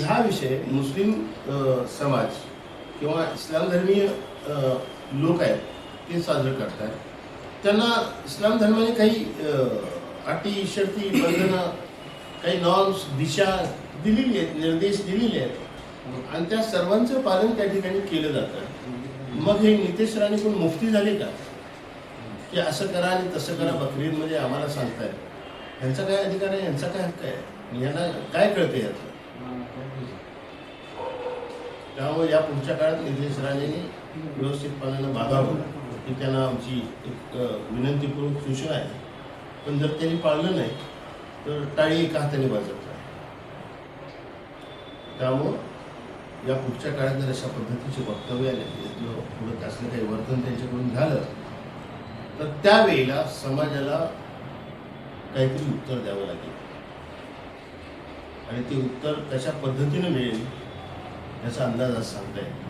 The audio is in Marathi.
हा विषय मुस्लिम समाज किंवा इस्लाम धर्मीय लोक आहेत ते साजरं करतात. त्यांना इस्लाम धर्माने काही अटी शर्ती बंधनं काही नॉर्म्स दिशा दिलेली आहेत, निर्देश दिलेले आहेत आणि त्या सर्वांचं पालन त्या ठिकाणी केलं जातं. मग हे नितेश राणे कोण मुफ्ती झाले का की असं करा आणि तसं करा बकरीदमध्ये आम्हाला सांगताय? यांचा काय अधिकार आहे, यांचा काय हक्क आहे, यांना काय कळते याचं? त्यामुळे या पुढच्या काळात नितेश राणेंनी व्यवस्थितपणानं वागावं ही त्यांना आमची एक विनंतीपूर्वक सूचना आहे. पण जर त्यांनी पाळलं नाही तर टाळी एका हाताने वाजवत नाही. त्यामुळं या पुढच्या काळात जर अशा पद्धतीचे वक्तव्य आले, पुढं असलं काही वर्तन त्यांच्याकडून झालं तर त्यावेळेला समाजाला काहीतरी उत्तर द्यावं लागेल आणि ते उत्तर कशा पद्धतीनं मिळेल याचा अंदाज आज सांगता येईल.